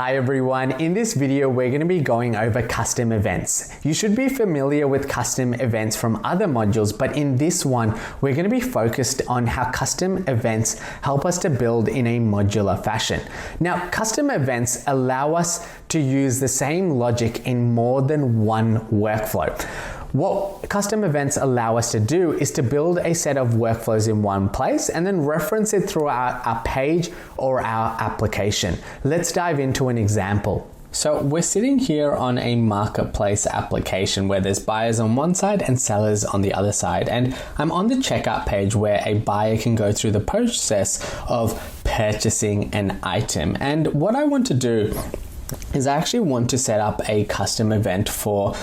Hi everyone, in this video we're going to be going over custom events. You should be familiar with custom events from other modules, but in this one we're going to be focused on how custom events help us to build in a modular fashion. Now, custom events allow us to use the same logic in more than one workflow. What custom events allow us to do is to build a set of workflows in one place and then reference it throughout our page or our application. Let's dive into an example. So we're sitting here on a marketplace application where there's buyers on one side and sellers on the other side. And I'm on the checkout page where a buyer can go through the process of purchasing an item. And what I want to do is I actually want to set up a custom event for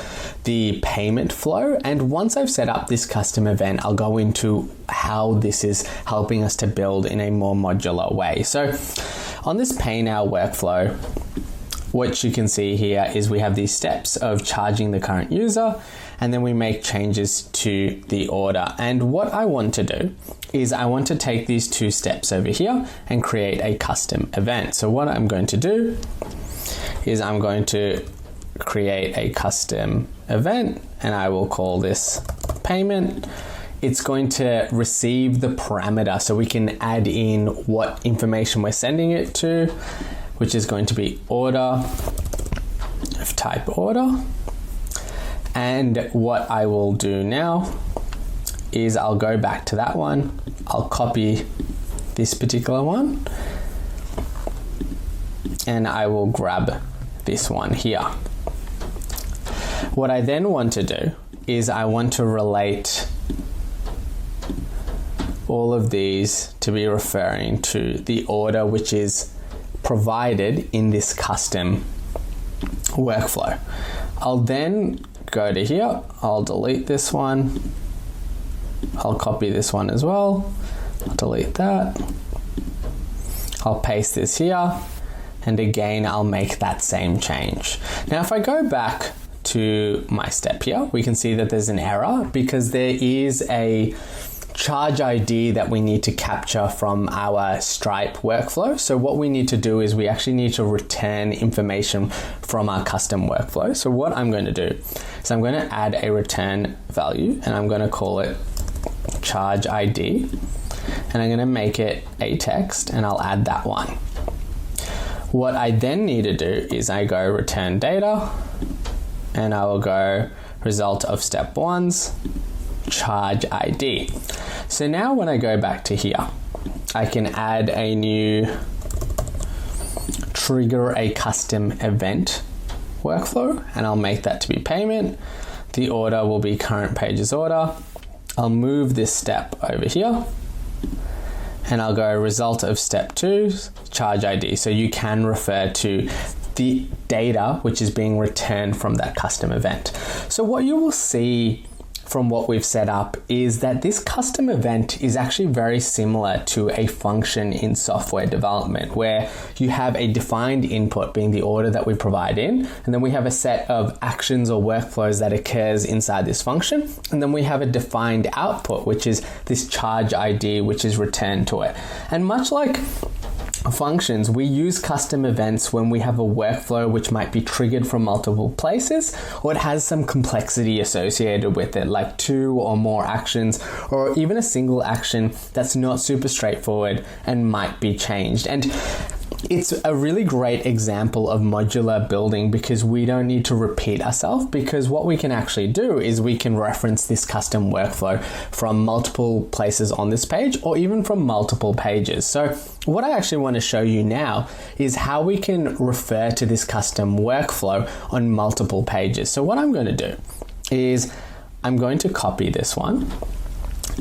the payment flow. And once I've set up this custom event, I'll go into how this is helping us to build in a more modular way. So on this pay now workflow, what you can see here is we have these steps of charging the current user, and then we make changes to the order. And what I want to do is I want to take these two steps over here and create a custom event. So what I'm going to do is I'm going to create a custom event and I will call this payment. It's going to receive the parameter so we can add in what information we're sending it to, which is going to be order of type order. And what I will do now is I'll go back to that one. I'll copy this particular one and I will grab this one here. What I then want to do is I want to relate all of these to be referring to the order which is provided in this custom workflow. I'll then go to here, I'll delete this one, I'll copy this one as well, I'll delete that, I'll paste this here, and again I'll make that same change. Now if I go back to my step here, we can see that there's an error because there is a charge ID that we need to capture from our Stripe workflow. So what we need to do is we actually need to return information from our custom workflow. So what I'm going to do is I'm going to add a return value and I'm going to call it charge ID, and I'm going to make it a text and I'll add that one. What I then need to do is I go return data and I will go result of step one's charge ID. So now when I go back to here, I can add a new trigger a custom event workflow and I'll make that to be payment. The order will be current pages order. I'll move this step over here and I'll go result of step 2 charge ID. So you can refer to the data which is being returned from that custom event. So what you will see from what we've set up is that this custom event is actually very similar to a function in software development where you have a defined input being the order that we provide in, and then we have a set of actions or workflows that occurs inside this function, and then we have a defined output which is this charge ID which is returned to it. And much like functions, we use custom events when we have a workflow which might be triggered from multiple places or it has some complexity associated with it, like 2 or more actions or even a single action that's not super straightforward and might be changed. And it's a really great example of modular building because we don't need to repeat ourselves, because what we can actually do is we can reference this custom workflow from multiple places on this page or even from multiple pages. So what I actually want to show you now is how we can refer to this custom workflow on multiple pages. So what I'm going to do is I'm going to copy this one.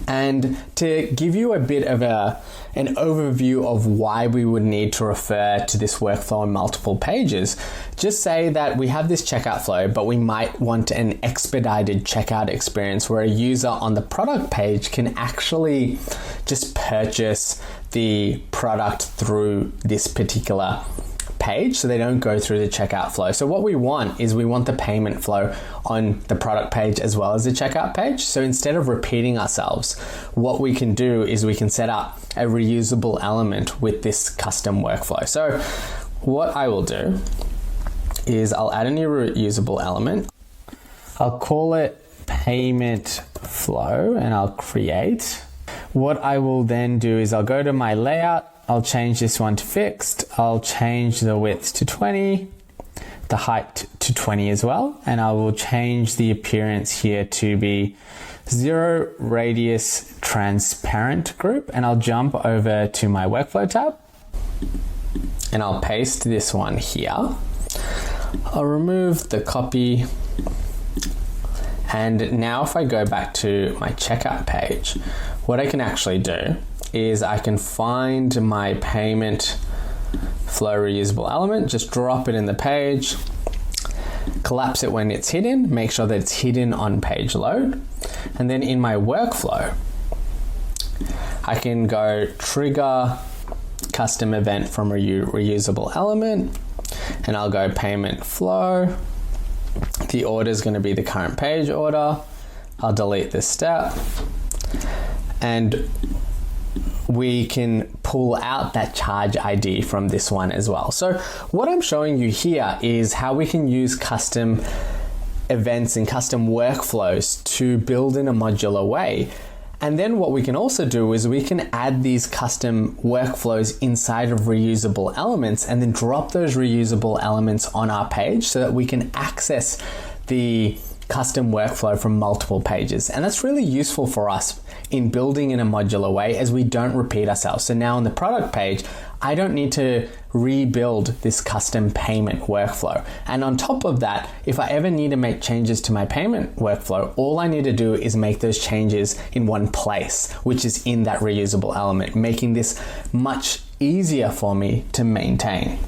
And to give you a bit of an overview of why we would need to refer to this workflow on multiple pages, just say that we have this checkout flow, but we might want an expedited checkout experience where a user on the product page can actually just purchase the product through this particular page so they don't go through the checkout flow. So what we want is we want the payment flow on the product page as well as the checkout page. So instead of repeating ourselves, what we can do is we can set up a reusable element with this custom workflow. So what I will do is I'll add a new reusable element. I'll call it payment flow and I'll create. What I will then do is I'll go to my layout. I'll change this one to fixed. I'll change the width to 20, the height to 20 as well. And I will change the appearance here to be 0 radius transparent group. And I'll jump over to my workflow tab and I'll paste this one here. I'll remove the copy. And now if I go back to my checkout page, what I can actually do is I can find my payment flow reusable element, just drop it in the page, collapse it when it's hidden, make sure that it's hidden on page load. And then in my workflow, I can go trigger custom event from reusable element, and I'll go payment flow. The order is going to be the current page order. I'll delete this step. And we can pull out that charge ID from this one as well. So what I'm showing you here is how we can use custom events and custom workflows to build in a modular way. And then what we can also do is we can add these custom workflows inside of reusable elements and then drop those reusable elements on our page so that we can access the custom workflow from multiple pages. And that's really useful for us in building in a modular way as we don't repeat ourselves. So now on the product page, I don't need to rebuild this custom payment workflow. And on top of that, if I ever need to make changes to my payment workflow, all I need to do is make those changes in one place, which is in that reusable element, making this much easier for me to maintain.